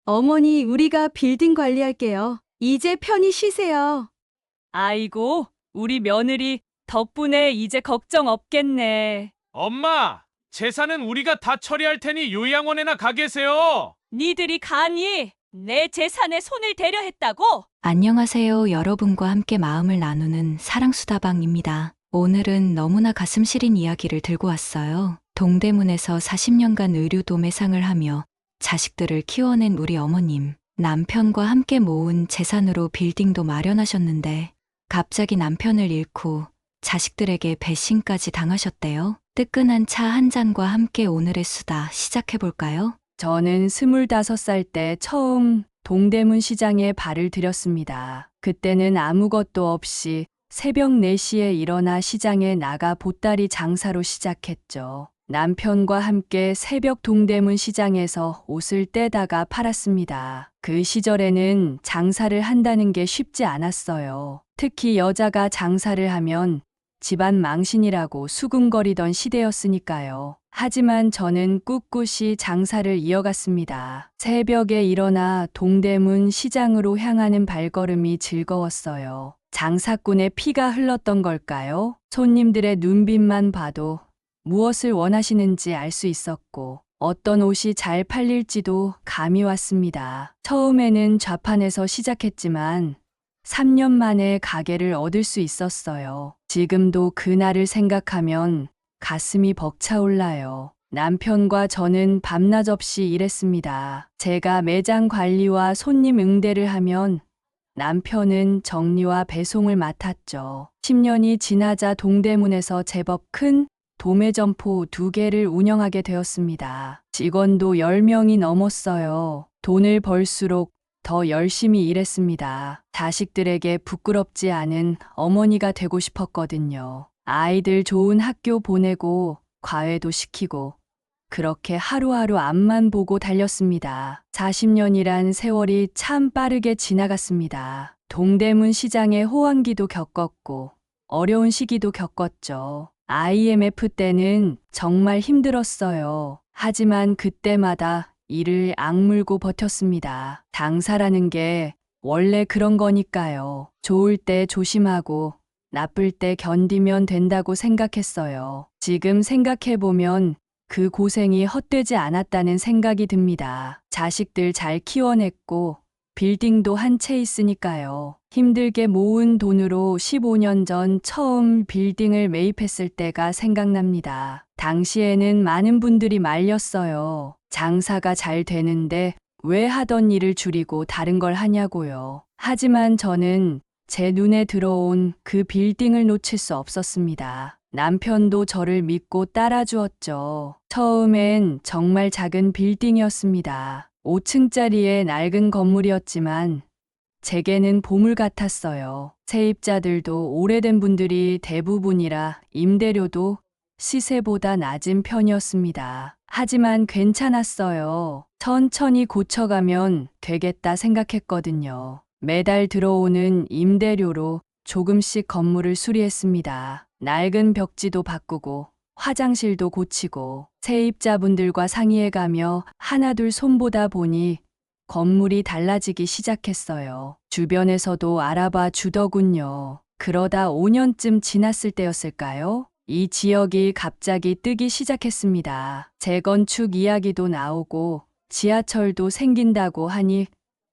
어머니, 우리가 빌딩 관리할게요. 이제 편히 쉬세요. 아이고, 우리 며느리 덕분에 이제 걱정 없겠네. 엄마, 재산은 우리가 다 처리할 테니 요양원에나 가 계세요. 니들이 감히 내 재산에 손을 대려 했다고? 안녕하세요. 여러분과 함께 마음을 나누는 사랑수다방입니다. 오늘은 너무나 가슴 시린 이야기를 들고 왔어요. 동대문에서 40년간 의류 매상을 하며 자식들을 키워낸 우리 어머님. 남편과 함께 모은 재산으로 빌딩도 마련하셨는데 갑자기 남편을 잃고 자식들에게 배신까지 당하셨대요. 뜨끈한 차 한 잔과 함께 오늘의 수다 시작해볼까요? 저는 25살 때 처음 동대문 시장에 발을 들였습니다. 그때는 아무것도 없이 새벽 4시에 일어나 시장에 나가 보따리 장사로 시작했죠. 남편과 함께 새벽 동대문 시장에서 옷을 떼다가 팔았습니다. 그 시절에는 장사를 한다는 게 쉽지 않았어요. 특히 여자가 장사를 하면 집안 망신이라고 수군거리던 시대였으니까요. 하지만 저는 꿋꿋이 장사를 이어갔습니다. 새벽에 일어나 동대문 시장으로 향하는 발걸음이 즐거웠어요. 장사꾼의 피가 흘렀던 걸까요? 손님들의 눈빛만 봐도 무엇을 원하시는지 알 수 있었고 어떤 옷이 잘 팔릴지도 감이 왔습니다. 처음에는 좌판에서 시작했지만 3년 만에 가게를 얻을 수 있었어요. 지금도 그날을 생각하면 가슴이 벅차올라요. 남편과 저는 밤낮 없이 일했습니다. 제가 매장 관리와 손님 응대를 하면 남편은 정리와 배송을 맡았죠. 10년이 지나자 동대문에서 제법 큰 도매점포 2개를 운영하게 되었습니다. 직원도 10명이 넘었어요. 돈을 벌수록 더 열심히 일했습니다. 자식들에게 부끄럽지 않은 어머니가 되고 싶었거든요. 아이들 좋은 학교 보내고 과외도 시키고 그렇게 하루하루 앞만 보고 달렸습니다. 40년이란 세월이 참 빠르게 지나갔습니다. 동대문 시장의 호황기도 겪었고 어려운 시기도 겪었죠. IMF 때는 정말 힘들었어요. 하지만 그때마다 이를 악물고 버텼습니다. 장사라는 게 원래 그런 거니까요. 좋을 때 조심하고 나쁠 때 견디면 된다고 생각했어요. 지금 생각해보면 그 고생이 헛되지 않았다는 생각이 듭니다. 자식들 잘 키워냈고 빌딩도 한 채 있으니까요. 힘들게 모은 돈으로 15년 전 처음 빌딩을 매입했을 때가 생각납니다. 당시에는 많은 분들이 말렸어요. 장사가 잘 되는데 왜 하던 일을 줄이고 다른 걸 하냐고요. 하지만 저는 제 눈에 들어온 그 빌딩을 놓칠 수 없었습니다. 남편도 저를 믿고 따라주었죠. 처음엔 정말 작은 빌딩이었습니다. 5층짜리의 낡은 건물이었지만 제게는 보물 같았어요. 세입자들도 오래된 분들이 대부분이라 임대료도 시세보다 낮은 편이었습니다. 하지만 괜찮았어요. 천천히 고쳐가면 되겠다 생각했거든요. 매달 들어오는 임대료로 조금씩 건물을 수리했습니다. 낡은 벽지도 바꾸고 화장실도 고치고 세입자분들과 상의해가며 하나둘 손보다 보니 건물이 달라지기 시작했어요. 주변에서도 알아봐 주더군요. 그러다 5년쯤 지났을 때였을까요? 이 지역이 갑자기 뜨기 시작했습니다. 재건축 이야기도 나오고 지하철도 생긴다고 하니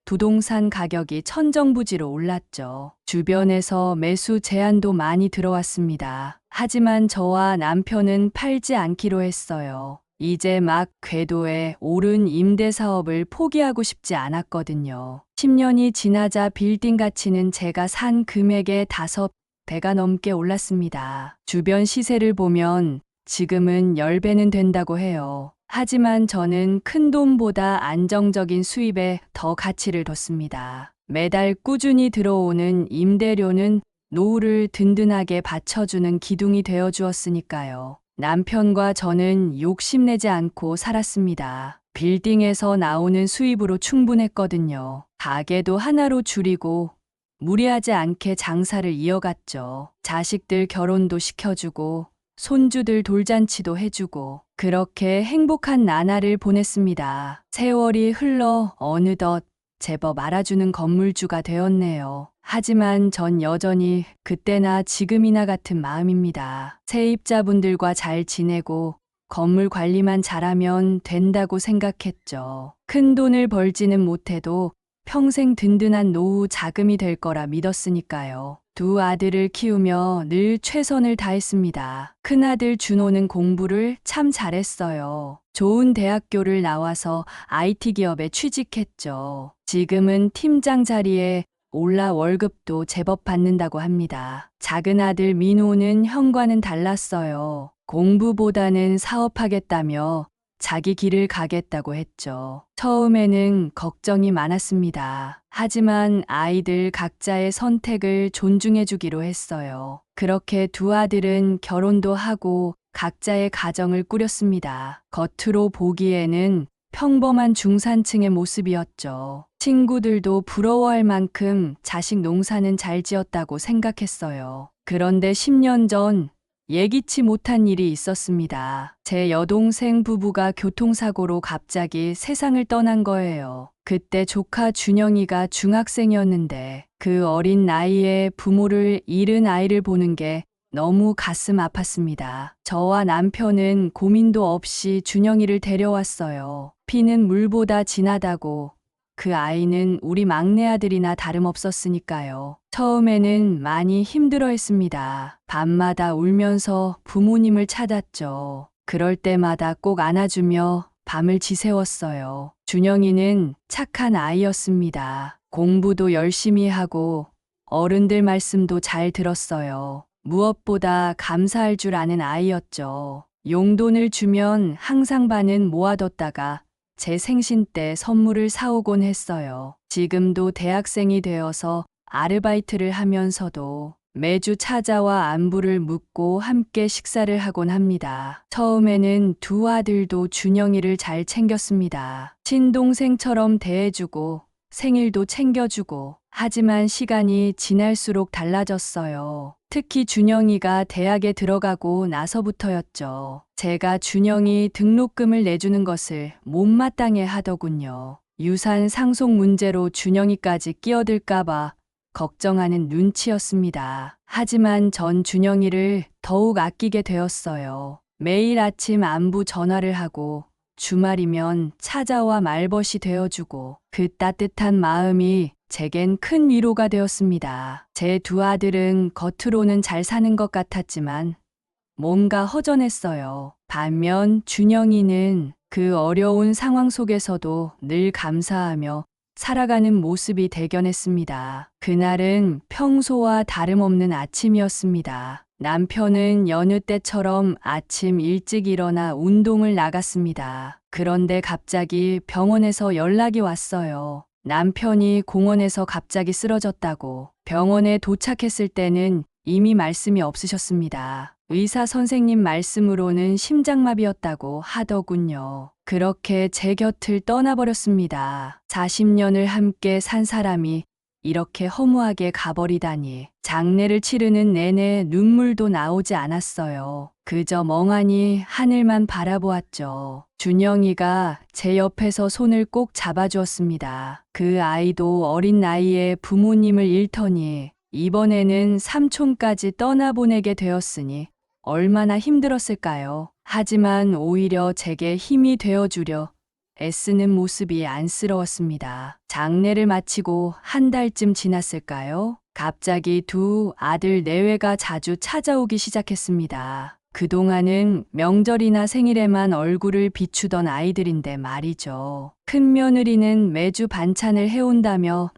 부동산 가격이 천정부지로 올랐죠. 주변에서 매수 제안도 많이 들어왔습니다. 하지만 저와 남편은 팔지 않기로 했어요. 이제 막 궤도에 오른 임대 사업을 포기하고 싶지 않았거든요. 10년이 지나자 빌딩 가치는 제가 산 금액의 5배가 넘게 올랐습니다. 주변 시세를 보면 지금은 10배는 된다고 해요. 하지만 저는 큰 돈보다 안정적인 수입에 더 가치를 뒀습니다. 매달 꾸준히 들어오는 임대료는 노후를 든든하게 받쳐주는 기둥이 되어 주었으니까요. 남편과 저는 욕심내지 않고 살았습니다. 빌딩에서 나오는 수입으로 충분했거든요. 가게도 하나로 줄이고 무리하지 않게 장사를 이어갔죠. 자식들 결혼도 시켜주고 손주들 돌잔치도 해주고 그렇게 행복한 나날을 보냈습니다. 세월이 흘러 어느덧 제법 알아주는 건물주가 되었네요. 하지만 전 여전히 그때나 지금이나 같은 마음입니다. 세입자분들과 잘 지내고 건물 관리만 잘하면 된다고 생각했죠. 큰 돈을 벌지는 못해도 평생 든든한 노후 자금이 될 거라 믿었으니까요. 두 아들을 키우며 늘 최선을 다했습니다. 큰아들 준호는 공부를 참 잘했어요. 좋은 대학교를 나와서 IT 기업에 취직했죠. 지금은 팀장 자리에 올라 월급도 제법 받는다고 합니다. 작은 아들 민호는 형과는 달랐어요. 공부보다는 사업하겠다며 자기 길을 가겠다고 했죠. 처음에는 걱정이 많았습니다. 하지만 아이들 각자의 선택을 존중해 주기로 했어요. 그렇게 두 아들은 결혼도 하고 각자의 가정을 꾸렸습니다. 겉으로 보기에는 평범한 중산층의 모습이었죠. 친구들도 부러워할 만큼 자식 농사는 잘 지었다고 생각했어요. 그런데 10년 전 예기치 못한 일이 있었습니다. 제 여동생 부부가 교통사고로 갑자기 세상을 떠난 거예요. 그때 조카 준영이가 중학생이었는데 그 어린 나이에 부모를 잃은 아이를 보는 게 너무 가슴 아팠습니다. 저와 남편은 고민도 없이 준영이를 데려왔어요. 피는 물보다 진하다고 그 아이는 우리 막내 아들이나 다름없었으니까요. 처음에는 많이 힘들어했습니다. 밤마다 울면서 부모님을 찾았죠. 그럴 때마다 꼭 안아주며 밤을 지새웠어요. 준영이는 착한 아이였습니다. 공부도 열심히 하고 어른들 말씀도 잘 들었어요. 무엇보다 감사할 줄 아는 아이였죠. 용돈을 주면 항상 반은 모아뒀다가 제 생신 때 선물을 사오곤 했어요. 지금도 대학생이 되어서 아르바이트를 하면서도 매주 찾아와 안부를 묻고 함께 식사를 하곤 합니다. 처음에는 두 아들도 준영이를 잘 챙겼습니다. 친동생처럼 대해주고 생일도 챙겨주고 하지만 시간이 지날수록 달라졌어요. 특히 준영이가 대학에 들어가고 나서부터였죠. 제가 준영이 등록금을 내주는 것을 못마땅해 하더군요. 유산 상속 문제로 준영이까지 끼어들까봐 걱정하는 눈치였습니다. 하지만 전 준영이를 더욱 아끼게 되었어요. 매일 아침 안부 전화를 하고 주말이면 찾아와 말벗이 되어주고 그 따뜻한 마음이 제겐 큰 위로가 되었습니다. 제 두 아들은 겉으로는 잘 사는 것 같았지만 뭔가 허전했어요. 반면 준영이는 그 어려운 상황 속에서도 늘 감사하며 살아가는 모습이 대견했습니다. 그날은 평소와 다름없는 아침이었습니다. 남편은 여느 때처럼 아침 일찍 일어나 운동을 나갔습니다. 그런데 갑자기 병원에서 연락이 왔어요. 남편이 공원에서 갑자기 쓰러졌다고. 병원에 도착했을 때는 이미 말씀이 없으셨습니다. 의사 선생님 말씀으로는 심장마비였다고 하더군요. 그렇게 제 곁을 떠나버렸습니다. 40년을 함께 산 사람이 이렇게 허무하게 가버리다니. 장례를 치르는 내내 눈물도 나오지 않았어요. 그저 멍하니 하늘만 바라보았죠. 준영이가 제 옆에서 손을 꼭 잡아주었습니다. 그 아이도 어린 나이에 부모님을 잃더니 이번에는 삼촌까지 떠나보내게 되었으니 얼마나 힘들었을까요? 하지만 오히려 제게 힘이 되어주려 애쓰는 모습이 안쓰러웠습니다. 장례를 마치고 한 달쯤 지났을까요? 갑자기 두 아들 내외가 자주 찾아오기 시작했습니다. 그동안은 명절이나 생일에만 얼굴을 비추던 아이들인데 말이죠. 큰 며느리는 매주 반찬을 해온다며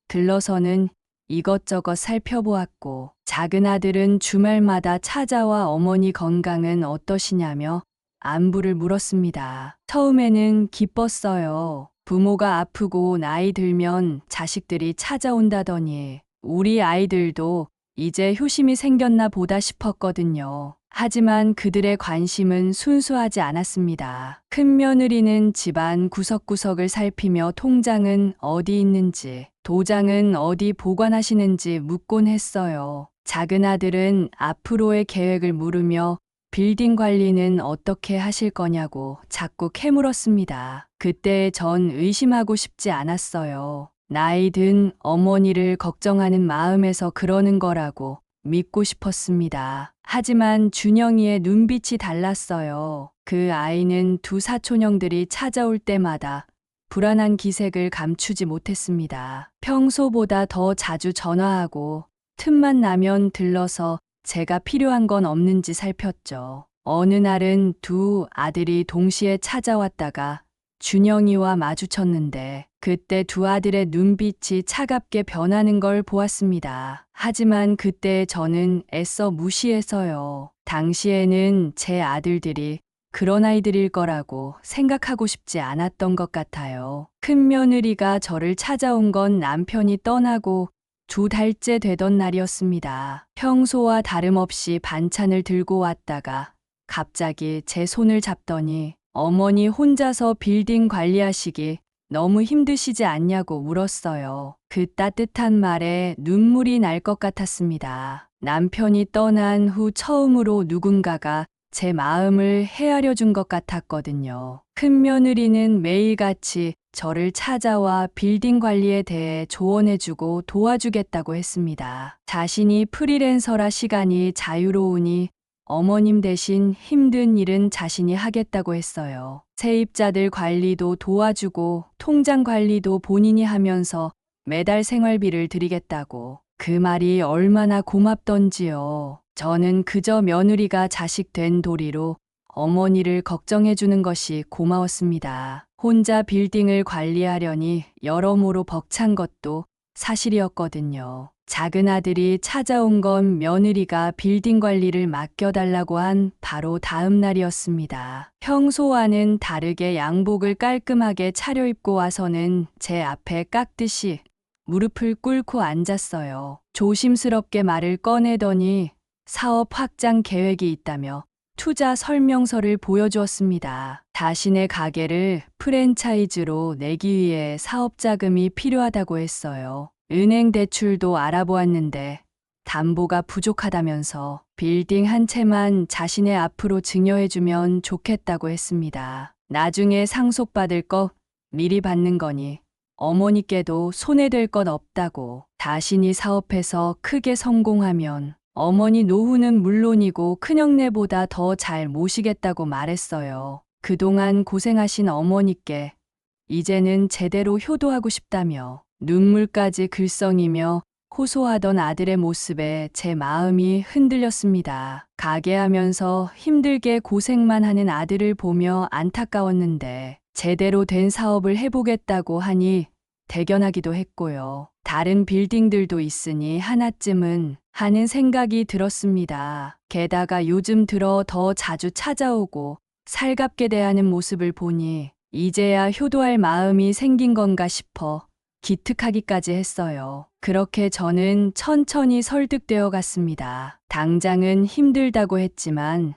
들러서는 이것저것 살펴보았고, 작은 아들은 주말마다 찾아와 어머니 건강은 어떠시냐며 안부를 물었습니다. 처음에는 기뻤어요. 부모가 아프고 나이 들면 자식들이 찾아온다더니 우리 아이들도 이제 효심이 생겼나 보다 싶었거든요. 하지만 그들의 관심은 순수하지 않았습니다. 큰 며느리는 집안 구석구석을 살피며 통장은 어디 있는지, 도장은 어디 보관하시는지 묻곤 했어요. 작은 아들은 앞으로의 계획을 물으며 빌딩 관리는 어떻게 하실 거냐고 자꾸 캐물었습니다. 그때 전 의심하고 싶지 않았어요. 나이 든 어머니를 걱정하는 마음에서 그러는 거라고 믿고 싶었습니다. 하지만 준영이의 눈빛이 달랐어요. 그 아이는 두 사촌형들이 찾아올 때마다 불안한 기색을 감추지 못했습니다. 평소보다 더 자주 전화하고 틈만 나면 들러서 제가 필요한 건 없는지 살폈죠. 어느 날은 두 아들이 동시에 찾아왔다가 준영이와 마주쳤는데 그때 두 아들의 눈빛이 차갑게 변하는 걸 보았습니다. 하지만 그때 저는 애써 무시해서요. 당시에는 제 아들들이 그런 아이들일 거라고 생각하고 싶지 않았던 것 같아요. 큰 며느리가 저를 찾아온 건 남편이 떠나고 2달째 되던 날이었습니다. 평소와 다름없이 반찬을 들고 왔다가 갑자기 제 손을 잡더니 어머니 혼자서 빌딩 관리하시기 너무 힘드시지 않냐고 물었어요. 그 따뜻한 말에 눈물이 날 것 같았습니다. 남편이 떠난 후 처음으로 누군가가 제 마음을 헤아려 준 것 같았거든요. 큰 며느리는 매일같이 저를 찾아와 빌딩 관리에 대해 조언해주고 도와주겠다고 했습니다. 자신이 프리랜서라 시간이 자유로우니 어머님 대신 힘든 일은 자신이 하겠다고 했어요. 세입자들 관리도 도와주고 통장 관리도 본인이 하면서 매달 생활비를 드리겠다고. 그 말이 얼마나 고맙던지요. 저는 그저 며느리가 자식 된 도리로 어머니를 걱정해주는 것이 고마웠습니다. 혼자 빌딩을 관리하려니 여러모로 벅찬 것도 사실이었거든요. 작은 아들이 찾아온 건 며느리가 빌딩 관리를 맡겨달라고 한 바로 다음 날이었습니다. 평소와는 다르게 양복을 깔끔하게 차려입고 와서는 제 앞에 깍듯이 무릎을 꿇고 앉았어요. 조심스럽게 말을 꺼내더니 사업 확장 계획이 있다며 투자 설명서를 보여주었습니다. 자신의 가게를 프랜차이즈로 내기 위해 사업 자금이 필요하다고 했어요. 은행 대출도 알아보았는데 담보가 부족하다면서 빌딩 한 채만 자신의 앞으로 증여해주면 좋겠다고 했습니다. 나중에 상속받을 거 미리 받는 거니 어머니께도 손해될 것 없다고. 자신이 사업해서 크게 성공하면 어머니 노후는 물론이고 큰형네보다 더 잘 모시겠다고 말했어요. 그동안 고생하신 어머니께 이제는 제대로 효도하고 싶다며 눈물까지 글썽이며 호소하던 아들의 모습에 제 마음이 흔들렸습니다. 가게 하면서 힘들게 고생만 하는 아들을 보며 안타까웠는데 제대로 된 사업을 해보겠다고 하니 대견하기도 했고요. 다른 빌딩들도 있으니 하나쯤은 하는 생각이 들었습니다. 게다가 요즘 들어 더 자주 찾아오고 살갑게 대하는 모습을 보니 이제야 효도할 마음이 생긴 건가 싶어 기특하기까지 했어요. 그렇게 저는 천천히 설득되어 갔습니다. 당장은 힘들다고 했지만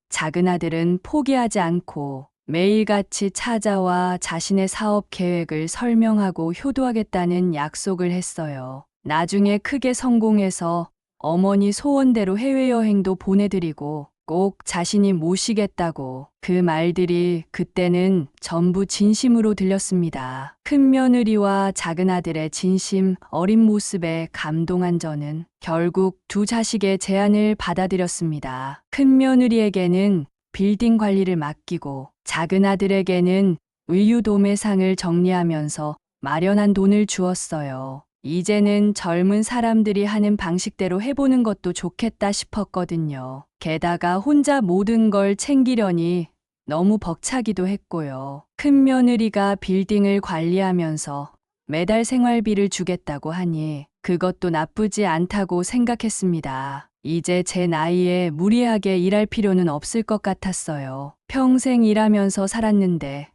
작은 아들은 포기하지 않고 매일같이 찾아와 자신의 사업 계획을 설명하고 효도하겠다는 약속을 했어요. 나중에 크게 성공해서 어머니 소원대로 해외여행도 보내드리고 꼭 자신이 모시겠다고. 그 말들이 그때는 전부 진심으로 들렸습니다. 큰 며느리와 작은 아들의 진심 어린 모습에 감동한 저는 결국 두 자식의 제안을 받아들였습니다. 큰 며느리에게는 빌딩 관리를 맡기고 작은 아들에게는 의류도매상을 정리하면서 마련한 돈을 주었어요. 이제는 젊은 사람들이 하는 방식대로 해보는 것도 좋겠다 싶었거든요. 게다가 혼자 모든 걸 챙기려니 너무 벅차기도 했고요. 큰 며느리가 빌딩을 관리하면서 매달 생활비를 주겠다고 하니 그것도 나쁘지 않다고 생각했습니다. 이제 제 나이에 무리하게 일할 필요는 없을 것 같았어요. 평생 일하면서 살았는데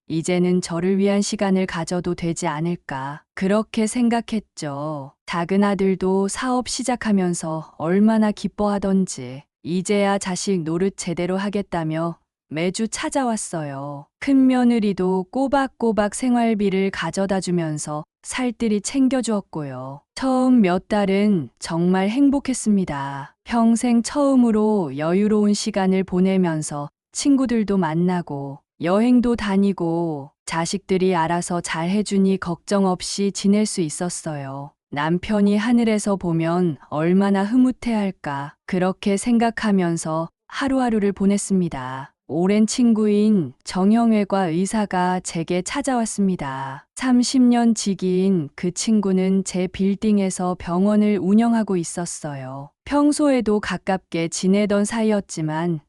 이제는 저를 위한 시간을 가져도 되지 않을까 그렇게 생각했죠. 작은 아들도 사업 시작하면서 얼마나 기뻐하던지 이제야 자식 노릇 제대로 하겠다며 매주 찾아왔어요. 큰 며느리도 꼬박꼬박 생활비를 가져다 주면서 살뜰히 챙겨주었고요. 처음 몇 달은 정말 행복했습니다. 평생 처음으로 여유로운 시간을 보내면서 친구들도 만나고 여행도 다니고 자식들이 알아서 잘 해주니 걱정 없이 지낼 수 있었어요. 남편이 하늘에서 보면 얼마나 흐뭇해할까 그렇게 생각하면서 하루하루를 보냈습니다. 오랜 친구인 정형외과 의사가 제게 찾아왔습니다. 30년 지기인 그 친구는 제 빌딩에서 병원을 운영하고 있었어요. 평소에도 가깝게 지내던 사이였지만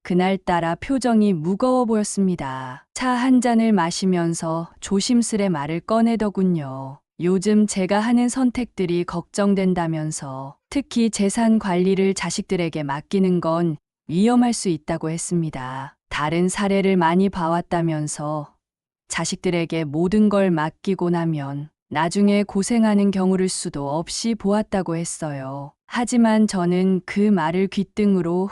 그날따라 표정이 무거워 보였습니다. 차 한 잔을 마시면서 조심스레 말을 꺼내더군요. 요즘 제가 하는 선택들이 걱정된다면서 특히 재산 관리를 자식들에게 맡기는 건 위험할 수 있다고 했습니다. 다른 사례를 많이 봐왔다면서 자식들에게 모든 걸 맡기고 나면 나중에 고생하는 경우를 수도 없이 보았다고 했어요. 하지만 저는 그 말을 귓등으로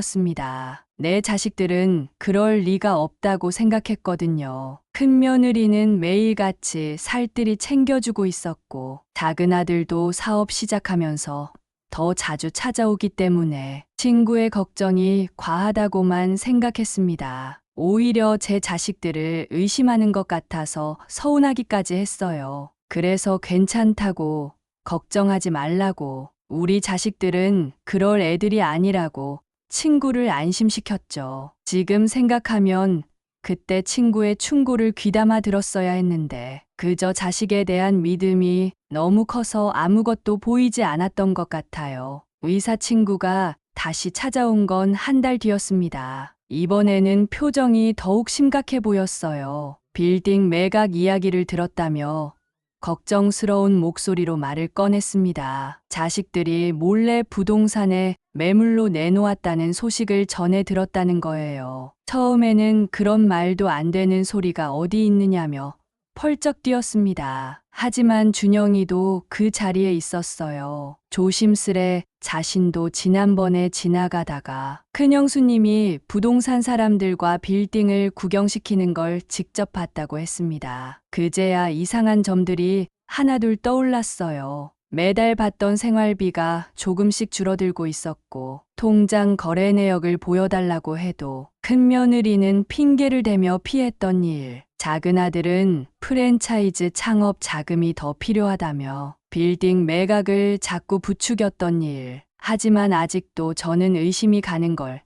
흘려들었습니다. 내 자식들은 그럴 리가 없다고 생각했거든요. 큰 며느리는 매일같이 살뜰히 챙겨주고 있었고 작은 아들도 사업 시작하면서 더 자주 찾아오기 때문에 친구의 걱정이 과하다고만 생각했습니다. 오히려 제 자식들을 의심하는 것 같아서 서운하기까지 했어요. 그래서 괜찮다고, 걱정하지 말라고, 우리 자식들은 그럴 애들이 아니라고 친구를 안심시켰죠. 지금 생각하면 그때 친구의 충고를 귀담아 들었어야 했는데 그저 자식에 대한 믿음이 너무 커서 아무것도 보이지 않았던 것 같아요. 의사 친구가 다시 찾아온 건 한 달 뒤였습니다. 이번에는 표정이 더욱 심각해 보였어요. 빌딩 매각 이야기를 들었다며 걱정스러운 목소리로 말을 꺼냈습니다. 자식들이 몰래 부동산에 매물로 내놓았다는 소식을 전해 들었다는 거예요. 처음에는 그런 말도 안 되는 소리가 어디 있느냐며 펄쩍 뛰었습니다. 하지만 준영이도 그 자리에 있었어요. 조심스레 자신도 지난번에 지나가다가 큰형수님이 부동산 사람들과 빌딩을 구경시키는 걸 직접 봤다고 했습니다. 그제야 이상한 점들이 하나둘 떠올랐어요. 매달 받던 생활비가 조금씩 줄어들고 있었고 통장 거래 내역을 보여달라고 해도 큰 며느리는 핑계를 대며 피했던 일, 작은 아들은 프랜차이즈 창업 자금이 더 필요하다며 빌딩 매각을 자꾸 부추겼던 일. 하지만 아직도 저는 의심이 가는 걸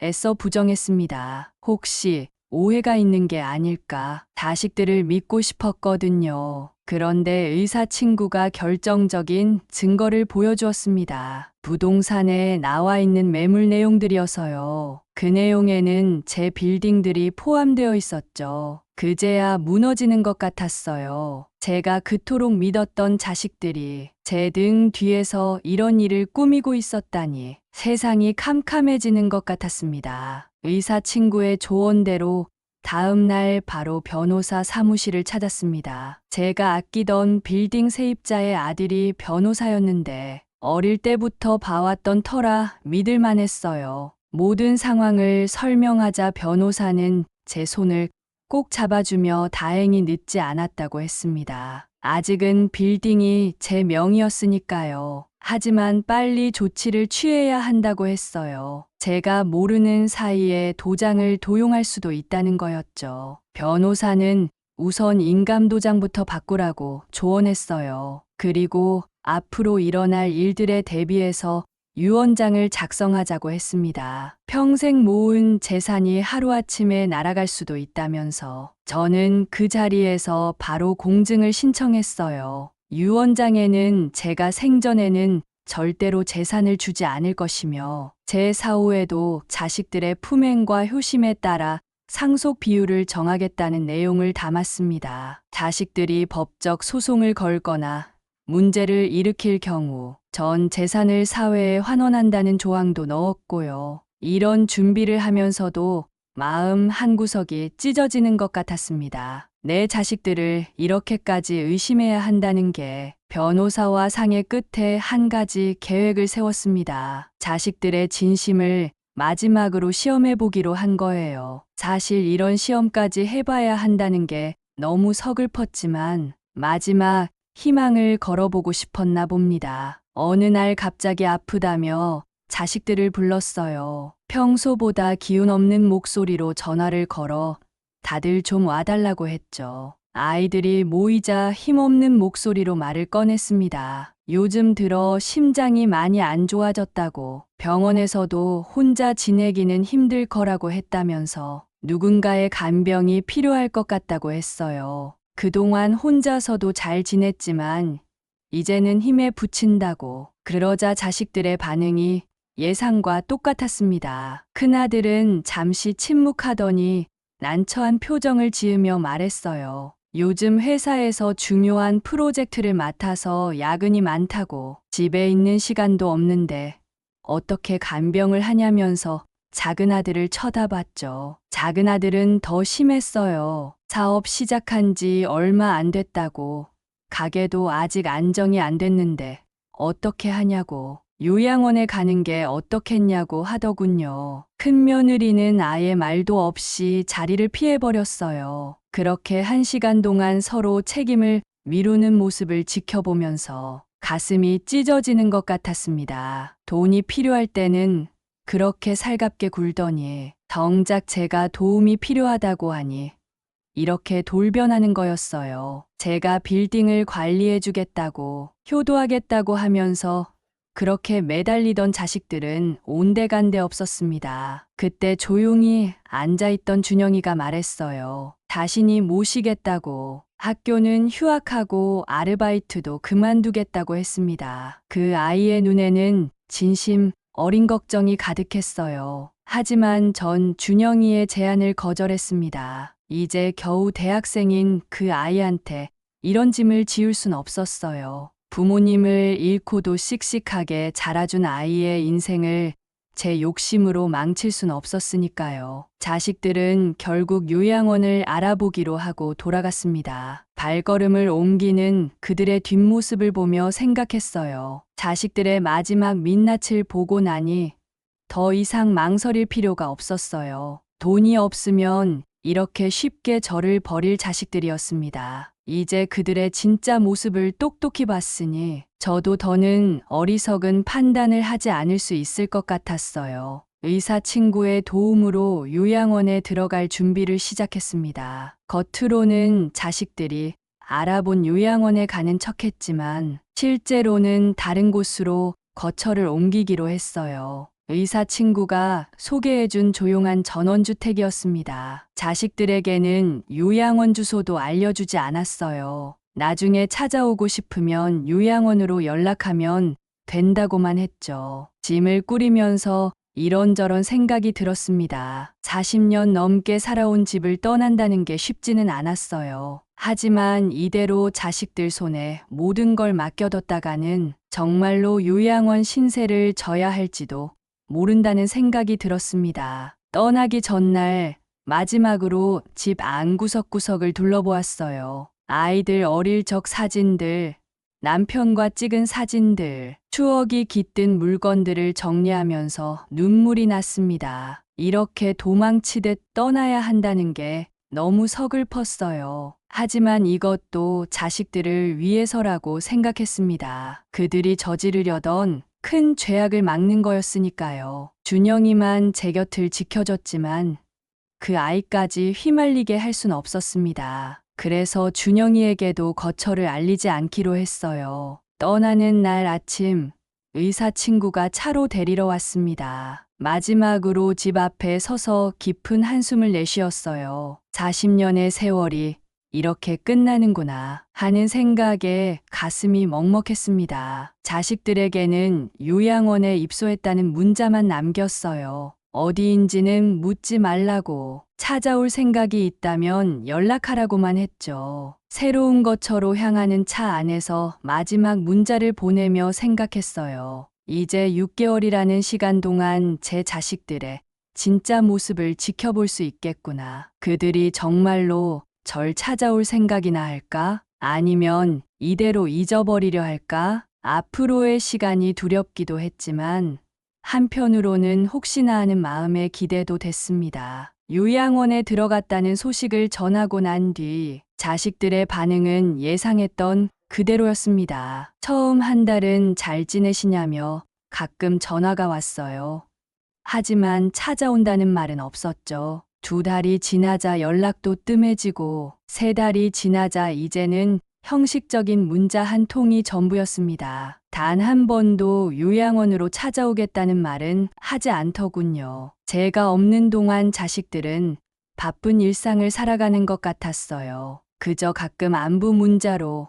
애써 부정했습니다. 혹시 오해가 있는 게 아닐까? 자식들을 믿고 싶었거든요. 그런데 의사 친구가 결정적인 증거를 보여주었습니다. 부동산에 나와 있는 매물 내용들이어서요. 그 내용에는 제 빌딩들이 포함되어 있었죠. 그제야 무너지는 것 같았어요. 제가 그토록 믿었던 자식들이 제 등 뒤에서 이런 일을 꾸미고 있었다니 세상이 캄캄해지는 것 같았습니다. 의사 친구의 조언대로 다음 날 바로 변호사 사무실을 찾았습니다. 제가 아끼던 빌딩 세입자의 아들이 변호사였는데 어릴 때부터 봐왔던 터라 믿을만 했어요. 모든 상황을 설명하자 변호사는 제 손을 꼭 잡아주며 다행히 늦지 않았다고 했습니다. 아직은 빌딩이 제 명의였으니까요. 하지만 빨리 조치를 취해야 한다고 했어요. 제가 모르는 사이에 도장을 도용할 수도 있다는 거였죠. 변호사는 우선 인감도장부터 바꾸라고 조언했어요. 그리고 앞으로 일어날 일들에 대비해서 유언장을 작성하자고 했습니다. 평생 모은 재산이 하루아침에 날아갈 수도 있다면서 저는 그 자리에서 바로 공증을 신청했어요. 유언장에는 제가 생전에는 절대로 재산을 주지 않을 것이며 제 사후에도 자식들의 품행과 효심에 따라 상속 비율을 정하겠다는 내용을 담았습니다. 자식들이 법적 소송을 걸거나 문제를 일으킬 경우 전 재산을 사회에 환원한다는 조항도 넣었고요. 이런 준비를 하면서도 마음 한구석이 찢어지는 것 같았습니다. 내 자식들을 이렇게까지 의심해야 한다는 게 변호사와 상의 끝에 한 가지 계획을 세웠습니다. 자식들의 진심을 마지막으로 시험해 보기로 한 거예요. 사실 이런 시험까지 해봐야 한다는 게 너무 서글펐지만 마지막 희망을 걸어보고 싶었나 봅니다. 어느 날 갑자기 아프다며 자식들을 불렀어요. 평소보다 기운 없는 목소리로 전화를 걸어 다들 좀 와달라고 했죠. 아이들이 모이자 힘없는 목소리로 말을 꺼냈습니다. 요즘 들어 심장이 많이 안 좋아졌다고, 병원에서도 혼자 지내기는 힘들 거라고 했다면서 누군가의 간병이 필요할 것 같다고 했어요. 그동안 혼자서도 잘 지냈지만 이제는 힘에 부친다고. 그러자 자식들의 반응이 예상과 똑같았습니다. 큰아들은 잠시 침묵하더니 난처한 표정을 지으며 말했어요. 요즘 회사에서 중요한 프로젝트를 맡아서 야근이 많다고, 집에 있는 시간도 없는데 어떻게 간병을 하냐면서 작은 아들을 쳐다봤죠. 작은 아들은 더 심했어요. 사업 시작한 지 얼마 안 됐다고, 가게도 아직 안정이 안 됐는데 어떻게 하냐고, 요양원에 가는 게 어떻겠냐고 하더군요. 큰 며느리는 아예 말도 없이 자리를 피해버렸어요. 그렇게 1시간 동안 서로 책임을 미루는 모습을 지켜보면서 가슴이 찢어지는 것 같았습니다. 돈이 필요할 때는 그렇게 살갑게 굴더니 정작 제가 도움이 필요하다고 하니 이렇게 돌변하는 거였어요. 제가 빌딩을 관리해주겠다고, 효도하겠다고 하면서 그렇게 매달리던 자식들은 온데간데 없었습니다. 그때 조용히 앉아있던 준영이가 말했어요. 자신이 모시겠다고, 학교는 휴학하고 아르바이트도 그만두겠다고 했습니다. 그 아이의 눈에는 진심 어린 걱정이 가득했어요. 하지만 전 준영이의 제안을 거절했습니다. 이제 겨우 대학생인 그 아이한테 이런 짐을 지울 순 없었어요. 부모님을 잃고도 씩씩하게 자라준 아이의 인생을 제 욕심으로 망칠 순 없었으니까요. 자식들은 결국 요양원을 알아보기로 하고 돌아갔습니다. 발걸음을 옮기는 그들의 뒷모습을 보며 생각했어요. 자식들의 마지막 민낯을 보고 나니 더 이상 망설일 필요가 없었어요. 돈이 없으면 이렇게 쉽게 저를 버릴 자식들이었습니다. 이제 그들의 진짜 모습을 똑똑히 봤으니 저도 더는 어리석은 판단을 하지 않을 수 있을 것 같았어요. 의사 친구의 도움으로 요양원에 들어갈 준비를 시작했습니다. 겉으로는 자식들이 알아본 요양원에 가는 척했지만 실제로는 다른 곳으로 거처를 옮기기로 했어요. 의사 친구가 소개해준 조용한 전원주택이었습니다. 자식들에게는 요양원 주소도 알려주지 않았어요. 나중에 찾아오고 싶으면 요양원으로 연락하면 된다고만 했죠. 짐을 꾸리면서 이런저런 생각이 들었습니다. 40년 넘게 살아온 집을 떠난다는 게 쉽지는 않았어요. 하지만 이대로 자식들 손에 모든 걸 맡겨뒀다가는 정말로 요양원 신세를 져야 할지도 모른다는 생각이 들었습니다. 떠나기 전날 마지막으로 집 안 구석구석을 둘러보았어요. 아이들 어릴 적 사진들, 남편과 찍은 사진들, 추억이 깃든 물건들을 정리하면서 눈물이 났습니다. 이렇게 도망치듯 떠나야 한다는 게 너무 서글펐어요. 하지만 이것도 자식들을 위해서라고 생각했습니다. 그들이 저지르려던 큰 죄악을 막는 거였으니까요. 준영이만 제 곁을 지켜줬지만 그 아이까지 휘말리게 할 순 없었습니다. 그래서 준영이에게도 거처를 알리지 않기로 했어요. 떠나는 날 아침, 의사 친구가 차로 데리러 왔습니다. 마지막으로 집 앞에 서서 깊은 한숨을 내쉬었어요. 40년의 세월이 이렇게 끝나는구나 하는 생각에 가슴이 먹먹했습니다. 자식들에게는 요양원에 입소했다는 문자만 남겼어요. 어디인지는 묻지 말라고, 찾아올 생각이 있다면 연락하라고만 했죠. 새로운 거처로 향하는 차 안에서 마지막 문자를 보내며 생각했어요. 이제 6개월이라는 시간 동안 제 자식들의 진짜 모습을 지켜볼 수 있겠구나. 그들이 정말로 절 찾아올 생각이나 할까? 아니면 이대로 잊어버리려 할까? 앞으로의 시간이 두렵기도 했지만 한편으로는 혹시나 하는 마음에 기대도 됐습니다. 요양원에 들어갔다는 소식을 전하고 난 뒤 자식들의 반응은 예상했던 그대로였습니다. 처음 한 달은 잘 지내시냐며 가끔 전화가 왔어요. 하지만 찾아온다는 말은 없었죠. 2달이 지나자 연락도 뜸해지고 3달이 지나자 이제는 형식적인 문자 한 통이 전부였습니다. 단 한 번도 요양원으로 찾아오겠다는 말은 하지 않더군요. 제가 없는 동안 자식들은 바쁜 일상을 살아가는 것 같았어요. 그저 가끔 안부 문자로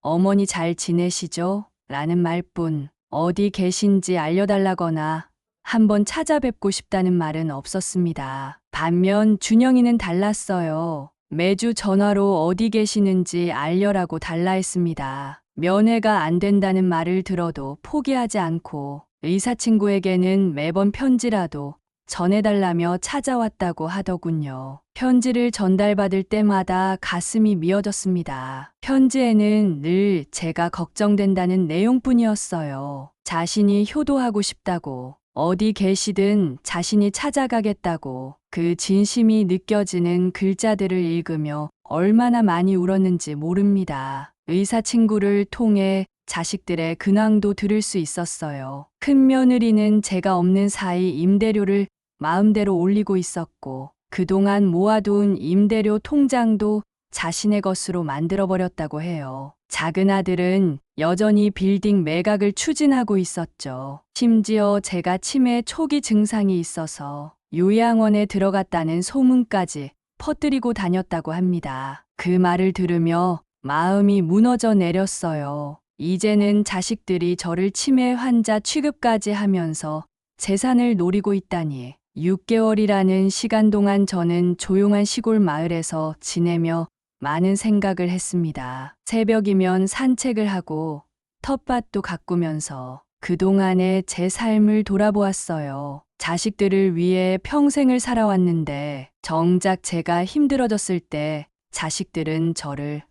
어머니 잘 지내시죠? 라는 말뿐, 어디 계신지 알려달라거나 한번 찾아뵙고 싶다는 말은 없었습니다. 반면 준영이는 달랐어요. 매주 전화로 어디 계시는지 알려라고 달라 했습니다. 면회가 안 된다는 말을 들어도 포기하지 않고 의사 친구에게는 매번 편지라도 전해달라며 찾아왔다고 하더군요. 편지를 전달받을 때마다 가슴이 미어졌습니다. 편지에는 늘 제가 걱정된다는 내용뿐이었어요. 자신이 효도하고 싶다고, 어디 계시든 자신이 찾아가겠다고, 그 진심이 느껴지는 글자들을 읽으며 얼마나 많이 울었는지 모릅니다. 의사 친구를 통해 자식들의 근황도 들을 수 있었어요. 큰 며느리는 제가 없는 사이 임대료를 마음대로 올리고 있었고, 그동안 모아둔 임대료 통장도 자신의 것으로 만들어버렸다고 해요. 작은 아들은 여전히 빌딩 매각을 추진하고 있었죠. 심지어 제가 치매 초기 증상이 있어서 요양원에 들어갔다는 소문까지 퍼뜨리고 다녔다고 합니다. 그 말을 들으며 마음이 무너져 내렸어요. 이제는 자식들이 저를 치매 환자 취급까지 하면서 재산을 노리고 있다니. 6개월이라는 시간 동안 저는 조용한 시골 마을에서 지내며 많은 생각을 했습니다. 새벽이면 산책을 하고 텃밭도 가꾸면서 그동안의 제 삶을 돌아보았어요. 자식들을 위해 평생을 살아왔는데 정작 제가 힘들어졌을 때 자식들은 저를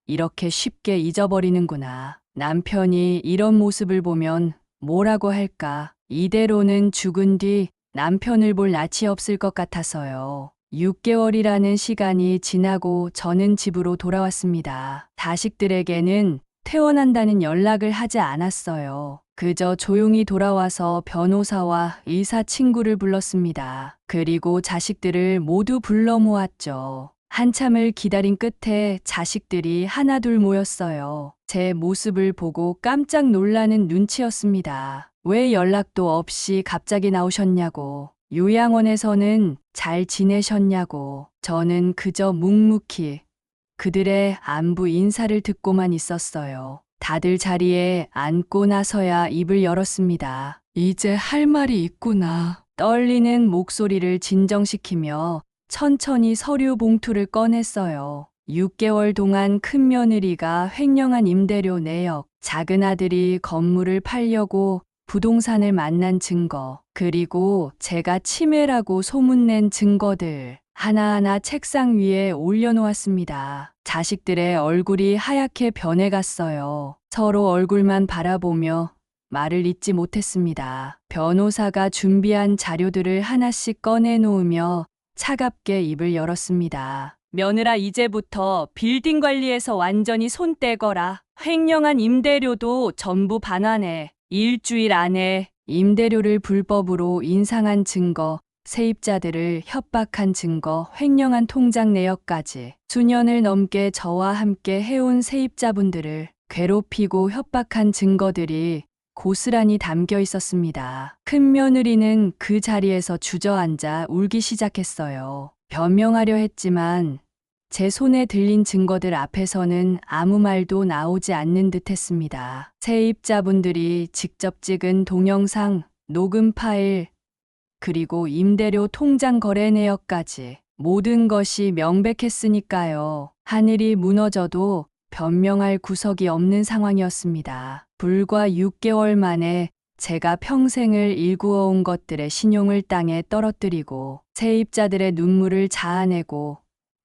이렇게 쉽게 잊어버리는구나. 남편이 이런 모습을 보면 뭐라고 할까? 이대로는 죽은 뒤 남편을 볼 낯이 없을 것 같아서요. 6개월이라는 시간이 지나고 저는 집으로 돌아왔습니다. 자식들에게는 퇴원한다는 연락을 하지 않았어요. 그저 조용히 돌아와서 변호사와 의사 친구를 불렀습니다. 그리고 자식들을 모두 불러 모았죠. 한참을 기다린 끝에 자식들이 하나둘 모였어요. 제 모습을 보고 깜짝 놀라는 눈치였습니다. 왜 연락도 없이 갑자기 나오셨냐고, 요양원에서는 잘 지내셨냐고. 저는 그저 묵묵히 그들의 안부 인사를 듣고만 있었어요. 다들 자리에 앉고 나서야 입을 열었습니다. 이제 할 말이 있구나. 떨리는 목소리를 진정시키며 천천히 서류 봉투를 꺼냈어요. 6개월 동안 큰 며느리가 횡령한 임대료 내역, 작은 아들이 건물을 팔려고 부동산을 만난 증거, 그리고 제가 치매라고 소문낸 증거들 하나하나 책상 위에 올려놓았습니다. 자식들의 얼굴이 하얗게 변해갔어요. 서로 얼굴만 바라보며 말을 잇지 못했습니다. 변호사가 준비한 자료들을 하나씩 꺼내놓으며 차갑게 입을 열었습니다. 며느라, 이제부터 빌딩 관리에서 완전히 손 떼거라. 횡령한 임대료도 전부 반환해. 일주일 안에 임대료를 불법으로 인상한 증거, 세입자들을 협박한 증거, 횡령한 통장 내역까지 수년을 넘게 저와 함께 해온 세입자분들을 괴롭히고 협박한 증거들이 고스란히 담겨 있었습니다. 큰 며느리는 그 자리에서 주저앉아 울기 시작했어요. 변명하려 했지만 제 손에 들린 증거들 앞에서는 아무 말도 나오지 않는 듯 했습니다. 세입자분들이 직접 찍은 동영상, 녹음 파일, 그리고 임대료 통장 거래 내역까지 모든 것이 명백했으니까요. 하늘이 무너져도 변명할 구석이 없는 상황이었습니다. 불과 6개월 만에 제가 평생을 일구어온 것들의 신용을 땅에 떨어뜨리고 세입자들의 눈물을 자아내고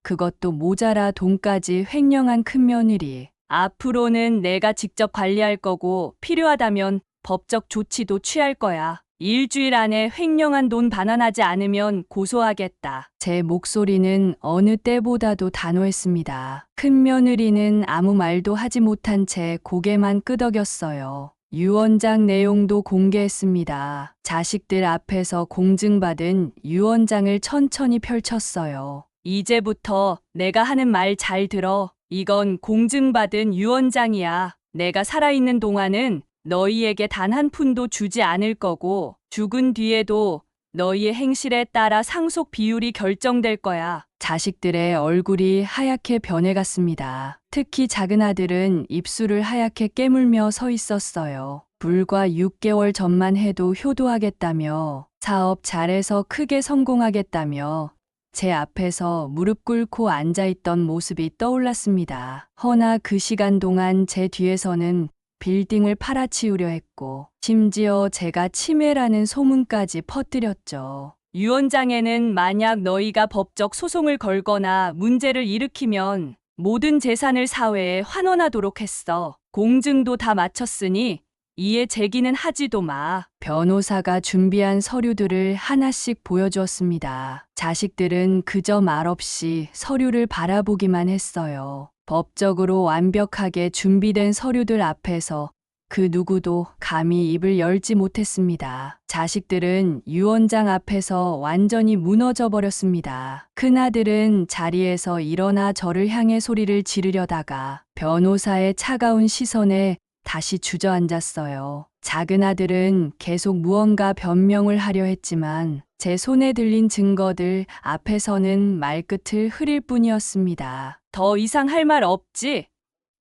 그것도 모자라 돈까지 횡령한 큰며느리. 앞으로는 내가 직접 관리할 거고 필요하다면 법적 조치도 취할 거야. 일주일 안에 횡령한 돈 반환하지 않으면 고소하겠다. 제 목소리는 어느 때보다도 단호했습니다. 큰 며느리는 아무 말도 하지 못한 채 고개만 끄덕였어요. 유언장 내용도 공개했습니다. 자식들 앞에서 공증받은 유언장을 천천히 펼쳤어요. 이제부터 내가 하는 말 잘 들어. 이건 공증받은 유언장이야. 내가 살아있는 동안은 너희에게 단 한 푼도 주지 않을 거고, 죽은 뒤에도 너희의 행실에 따라 상속 비율이 결정될 거야. 자식들의 얼굴이 하얗게 변해갔습니다. 특히 작은 아들은 입술을 하얗게 깨물며 서 있었어요. 불과 6개월 전만 해도 효도하겠다며, 사업 잘해서 크게 성공하겠다며, 제 앞에서 무릎 꿇고 앉아있던 모습이 떠올랐습니다. 허나 그 시간 동안 제 뒤에서는 빌딩을 팔아치우려 했고, 심지어 제가 치매라는 소문까지 퍼뜨렸죠. 유언장에는 만약 너희가 법적 소송을 걸거나 문제를 일으키면 모든 재산을 사회에 환원하도록 했어. 공증도 다 마쳤으니 이에 제기는 하지도 마. 변호사가 준비한 서류들을 하나씩 보여주었습니다. 자식들은 그저 말없이 서류를 바라보기만 했어요. 법적으로 완벽하게 준비된 서류들 앞에서 그 누구도 감히 입을 열지 못했습니다. 자식들은 유언장 앞에서 완전히 무너져 버렸습니다. 큰아들은 자리에서 일어나 저를 향해 소리를 지르려다가 변호사의 차가운 시선에 다시 주저앉았어요. 작은 아들은 계속 무언가 변명을 하려 했지만 제 손에 들린 증거들 앞에서는 말끝을 흐릴 뿐이었습니다. 더 이상 할 말 없지?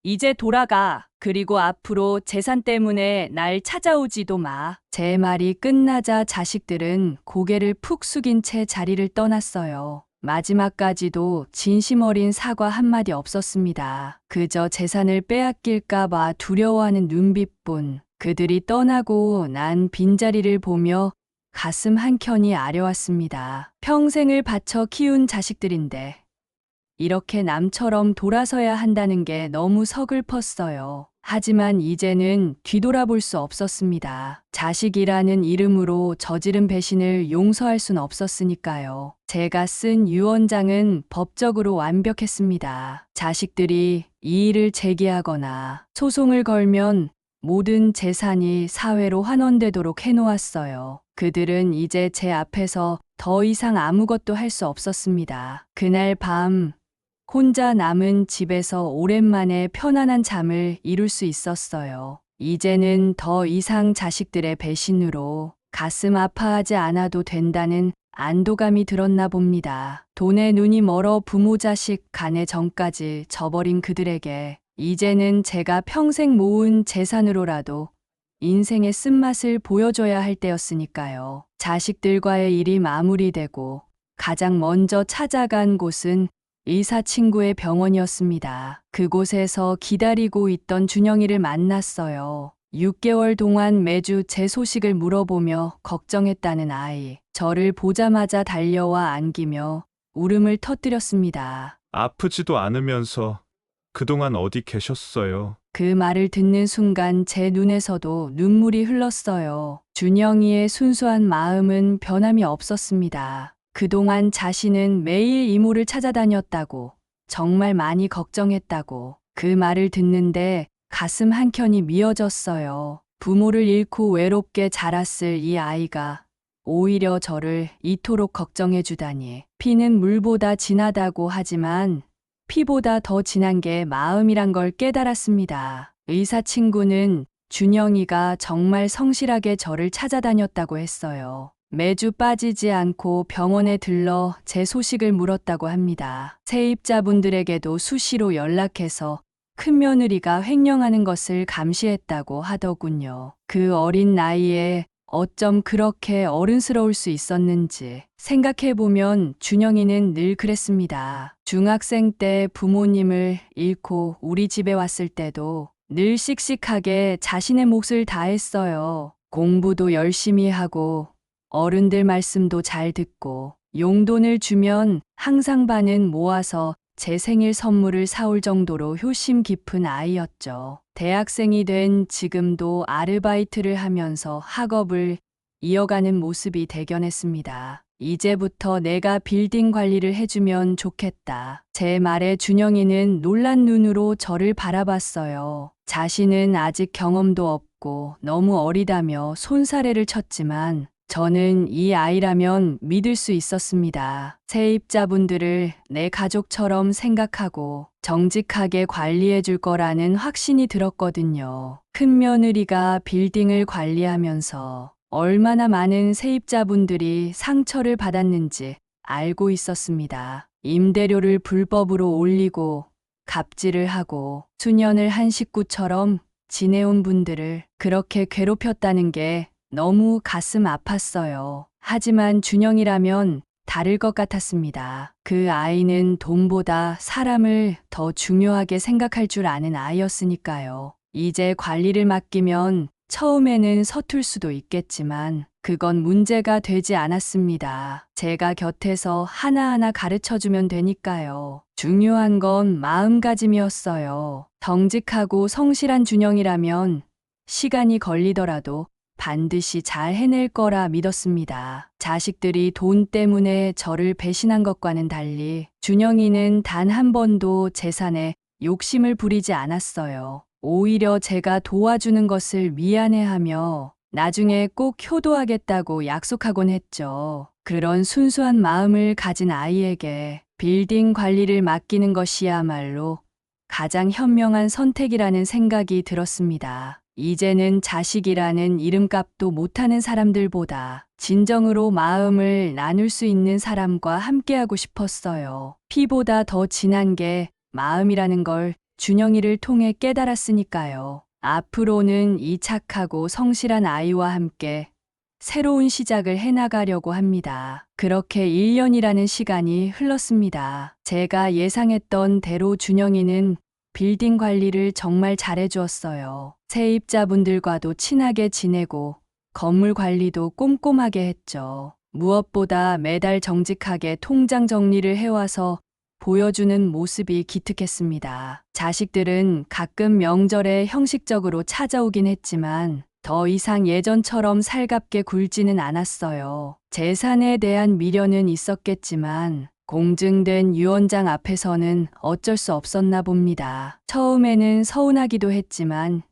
이제 돌아가. 그리고 앞으로 재산 때문에 날 찾아오지도 마. 제 말이 끝나자 자식들은 고개를 푹 숙인 채 자리를 떠났어요. 마지막까지도 진심 어린 사과 한마디 없었습니다. 그저 재산을 빼앗길까봐 두려워하는 눈빛뿐. 그들이 떠나고 난 빈자리를 보며 가슴 한켠이 아려왔습니다. 평생을 바쳐 키운 자식들인데 이렇게 남처럼 돌아서야 한다는 게 너무 서글펐어요. 하지만 이제는 뒤돌아볼 수 없었습니다. 자식이라는 이름으로 저지른 배신을 용서할 순 없었으니까요. 제가 쓴 유언장은 법적으로 완벽했습니다. 자식들이 이의를 제기하거나 소송을 걸면 모든 재산이 사회로 환원되도록 해놓았어요. 그들은 이제 제 앞에서 더 이상 아무것도 할 수 없었습니다. 그날 밤 혼자 남은 집에서 오랜만에 편안한 잠을 이룰 수 있었어요. 이제는 더 이상 자식들의 배신으로 가슴 아파하지 않아도 된다는 안도감이 들었나 봅니다. 돈에 눈이 멀어 부모 자식 간의 정까지 저버린 그들에게 이제는 제가 평생 모은 재산으로라도 인생의 쓴맛을 보여줘야 할 때였으니까요. 자식들과의 일이 마무리되고 가장 먼저 찾아간 곳은 의사 친구의 병원이었습니다. 그곳에서 기다리고 있던 준영이를 만났어요. 6개월 동안 매주 제 소식을 물어보며 걱정했다는 아이. 저를 보자마자 달려와 안기며 울음을 터뜨렸습니다. 아프지도 않으면서 그동안 어디 계셨어요? 그 말을 듣는 순간 제 눈에서도 눈물이 흘렀어요. 준영이의 순수한 마음은 변함이 없었습니다. 그동안 자신은 매일 이모를 찾아다녔다고, 정말 많이 걱정했다고. 그 말을 듣는데 가슴 한켠이 미어졌어요. 부모를 잃고 외롭게 자랐을 이 아이가 오히려 저를 이토록 걱정해주다니. 피는 물보다 진하다고 하지만 피보다 더 진한 게 마음이란 걸 깨달았습니다. 의사 친구는 준영이가 정말 성실하게 저를 찾아다녔다고 했어요. 매주 빠지지 않고 병원에 들러 제 소식을 물었다고 합니다. 세입자분들에게도 수시로 연락해서 큰며느리가 횡령하는 것을 감시했다고 하더군요. 그 어린 나이에 어쩜 그렇게 어른스러울 수 있었는지 생각해보면 준영이는 늘 그랬습니다. 중학생 때 부모님을 잃고 우리 집에 왔을 때도 늘 씩씩하게 자신의 몫을 다했어요. 공부도 열심히 하고 어른들 말씀도 잘 듣고 용돈을 주면 항상 반은 모아서 제 생일 선물을 사올 정도로 효심 깊은 아이였죠. 대학생이 된 지금도 아르바이트를 하면서 학업을 이어가는 모습이 대견했습니다. 이제부터 내가 빌딩 관리를 해주면 좋겠다. 제 말에 준영이는 놀란 눈으로 저를 바라봤어요. 자신은 아직 경험도 없고 너무 어리다며 손사래를 쳤지만 저는 이 아이라면 믿을 수 있었습니다. 세입자분들을 내 가족처럼 생각하고 정직하게 관리해 줄 거라는 확신이 들었거든요. 큰 며느리가 빌딩을 관리하면서 얼마나 많은 세입자분들이 상처를 받았는지 알고 있었습니다. 임대료를 불법으로 올리고 갑질을 하고 수년을 한 식구처럼 지내온 분들을 그렇게 괴롭혔다는 게 너무 가슴 아팠어요. 하지만 준영이라면 다를 것 같았습니다. 그 아이는 돈보다 사람을 더 중요하게 생각할 줄 아는 아이였으니까요. 이제 관리를 맡기면 처음에는 서툴 수도 있겠지만 그건 문제가 되지 않았습니다. 제가 곁에서 하나하나 가르쳐주면 되니까요. 중요한 건 마음가짐이었어요. 정직하고 성실한 준영이라면 시간이 걸리더라도 반드시 잘 해낼 거라 믿었습니다. 자식들이 돈 때문에 저를 배신한 것과는 달리 준영이는 단 한 번도 재산에 욕심을 부리지 않았어요. 오히려 제가 도와주는 것을 미안해하며 나중에 꼭 효도하겠다고 약속하곤 했죠. 그런 순수한 마음을 가진 아이에게 빌딩 관리를 맡기는 것이야말로 가장 현명한 선택이라는 생각이 들었습니다. 이제는 자식이라는 이름값도 못하는 사람들보다 진정으로 마음을 나눌 수 있는 사람과 함께하고 싶었어요. 피보다 더 진한 게 마음이라는 걸 준영이를 통해 깨달았으니까요. 앞으로는 이 착하고 성실한 아이와 함께 새로운 시작을 해나가려고 합니다. 그렇게 1년이라는 시간이 흘렀습니다. 제가 예상했던 대로 준영이는 빌딩 관리를 정말 잘해주었어요. 세입자분들과도 친하게 지내고 건물 관리도 꼼꼼하게 했죠. 무엇보다 매달 정직하게 통장 정리를 해와서 보여주는 모습이 기특했습니다. 자식들은 가끔 명절에 형식적으로 찾아오긴 했지만 더 이상 예전처럼 살갑게 굴지는 않았어요. 재산에 대한 미련은 있었겠지만 공증된 유언장 앞에서는 어쩔 수 없었나 봅니다. 처음에는 서운하기도 했지만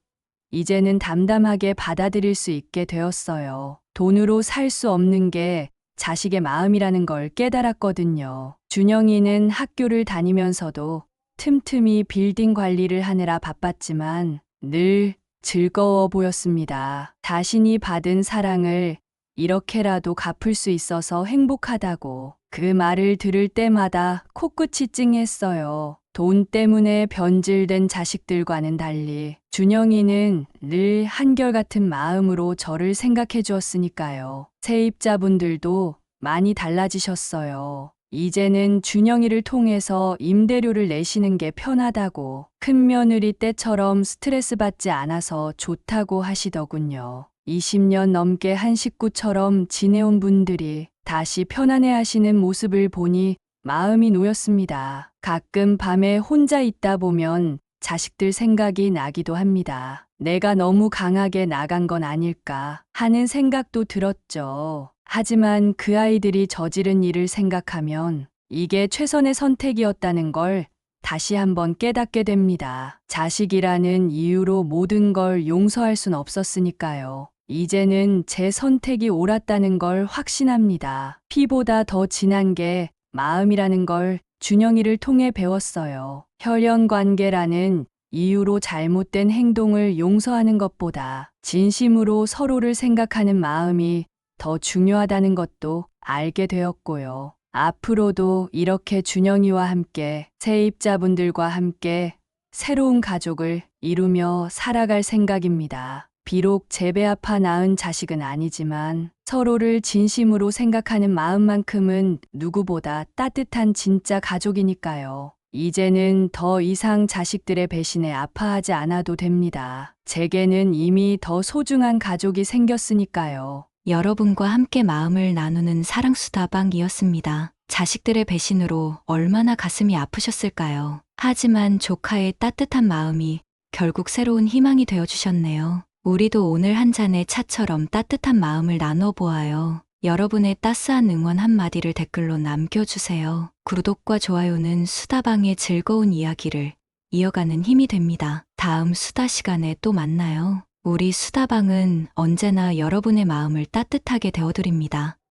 이제는 담담하게 받아들일 수 있게 되었어요. 돈으로 살 수 없는 게 자식의 마음이라는 걸 깨달았거든요. 준영이는 학교를 다니면서도 틈틈이 빌딩 관리를 하느라 바빴지만 늘 즐거워 보였습니다. 자신이 받은 사랑을 이렇게라도 갚을 수 있어서 행복하다고 그 말을 들을 때마다 코끝이 찡했어요. 돈 때문에 변질된 자식들과는 달리 준영이는 늘 한결같은 마음으로 저를 생각해 주었으니까요. 세입자분들도 많이 달라지셨어요. 이제는 준영이를 통해서 임대료를 내시는 게 편하다고 큰 며느리 때처럼 스트레스 받지 않아서 좋다고 하시더군요. 20년 넘게 한 식구처럼 지내온 분들이 다시 편안해 하시는 모습을 보니 마음이 놓였습니다. 가끔 밤에 혼자 있다 보면 자식들 생각이 나기도 합니다. 내가 너무 강하게 나간 건 아닐까 하는 생각도 들었죠. 하지만 그 아이들이 저지른 일을 생각하면 이게 최선의 선택이었다는 걸 다시 한번 깨닫게 됩니다. 자식이라는 이유로 모든 걸 용서할 순 없었으니까요. 이제는 제 선택이 옳았다는 걸 확신합니다. 피보다 더 진한 게 마음이라는 걸 준영이를 통해 배웠어요. 혈연 관계라는 이유로 잘못된 행동을 용서하는 것보다 진심으로 서로를 생각하는 마음이 더 중요하다는 것도 알게 되었고요. 앞으로도 이렇게 준영이와 함께 세입자분들과 함께 새로운 가족을 이루며 살아갈 생각입니다. 비록 제 배 아파 낳은 자식은 아니지만 서로를 진심으로 생각하는 마음만큼은 누구보다 따뜻한 진짜 가족이니까요. 이제는 더 이상 자식들의 배신에 아파하지 않아도 됩니다. 제게는 이미 더 소중한 가족이 생겼으니까요. 여러분과 함께 마음을 나누는 사랑수다방이었습니다. 자식들의 배신으로 얼마나 가슴이 아프셨을까요? 하지만 조카의 따뜻한 마음이 결국 새로운 희망이 되어주셨네요. 우리도 오늘 한 잔의 차처럼 따뜻한 마음을 나눠 보아요. 여러분의 따스한 응원 한마디를 댓글로 남겨주세요. 구독과 좋아요는 수다방의 즐거운 이야기를 이어가는 힘이 됩니다. 다음 수다 시간에 또 만나요. 우리 수다방은 언제나 여러분의 마음을 따뜻하게 데워드립니다.